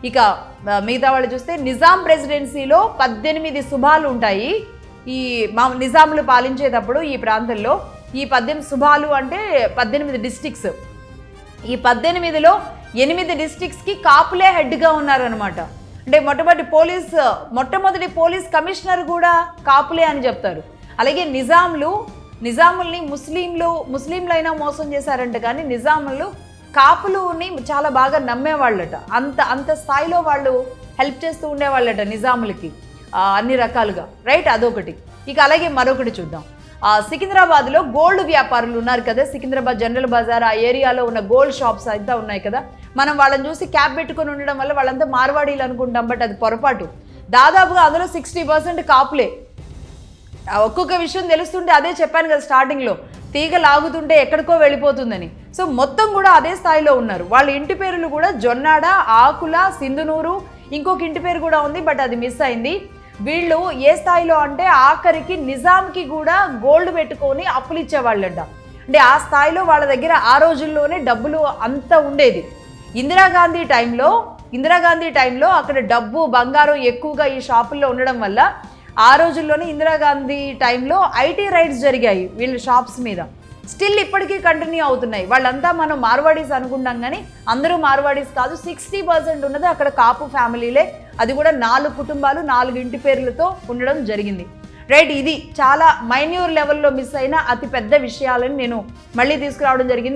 ఇక మిగతా వాళ్ళు చూస్తే నిజాం ప్రెసిడెన్సీలో 18 సుబాలు ఉంటాయి. ఈ నిజాములు పాలించేటప్పుడు ఈ ప్రాంతంలో ఈ 18 సుబాలు అంటే 18 డిస్ట్రిక్ట్స్. ఈ 18లో 8 డిస్ట్రిక్ట్స్కి కాపులే హెడ్గా ఉన్నారనమాట. అంటే మొట్టమొదటి పోలీస్ కమిషనర్ కూడా కాపులే అని చెప్తారు. అలాగే నిజాముల్ని ముస్లింలైనా మోసం చేశారంట, కానీ నిజాములు కాపులుని చాలా బాగా నమ్మేవాళ్ళట. అంత స్థాయిలో వాళ్ళు హెల్ప్ చేస్తూ ఉండేవాళ్ళట నిజాములకి అన్ని రకాలుగా, రైట్? అదొకటి. ఇక అలాగే మరొకటి చూద్దాం. సికింద్రాబాద్లో గోల్డ్ వ్యాపారులు ఉన్నారు కదా, సికింద్రాబాద్ జనరల్ బజార్ ఆ ఏరియాలో ఉన్న గోల్డ్ షాప్స్ అంతా ఉన్నాయి కదా. మనం వాళ్ళని చూసి క్యాప్ పెట్టుకొని ఉండడం వల్ల వాళ్ళంతా మార్వాడీలు అనుకుంటాం, బట్ అది పొరపాటు. దాదాపుగా అందులో 60% కాపులే. ఒక్కొక్క విషయం తెలుస్తుంటే అదే చెప్పాను కదా స్టార్టింగ్లో, తీగ లాగుతుంటే ఎక్కడికో వెళ్ళిపోతుందని. సో మొత్తం కూడా అదే స్థాయిలో ఉన్నారు. వాళ్ళ ఇంటి పేర్లు కూడా జొన్నాడ, ఆకుల, సింధునూరు, ఇంకొక ఇంటి పేరు కూడా ఉంది, బట్ అది మిస్ అయింది. వీళ్ళు ఏ స్థాయిలో అంటే ఆఖరికి నిజాంకి కూడా గోల్డ్ పెట్టుకొని అప్పులు ఇచ్చేవాళ్ళంట. అంటే ఆ స్థాయిలో వాళ్ళ దగ్గర ఆ రోజుల్లోనే డబ్బులు అంత ఉండేది. ఇందిరాగాంధీ టైంలో అక్కడ డబ్బు బంగారం ఎక్కువగా ఈ షాపుల్లో ఉండడం వల్ల ఆ రోజుల్లోనే ఇందిరాగాంధీ టైంలో ఐటీ రైడ్స్ జరిగాయి వీళ్ళ షాప్స్ మీద. స్టిల్ ఇప్పటికీ కంటిన్యూ అవుతున్నాయి. వాళ్ళంతా మనం మార్వాడీస్ అనుకుంటాం, కానీ అందరూ మార్వాడీస్ కాదు. 60% ఉన్నది అక్కడ కాపు ఫ్యామిలీలే, అది కూడా 4 కుటుంబాలు 4 ఇంటి పేర్లతో ఉండడం జరిగింది, రైట్? ఇది చాలా మైన్యూర్ లెవెల్లో మిస్ అయిన అతి పెద్ద విషయాలని నేను మళ్ళీ తీసుకురావడం జరిగింది.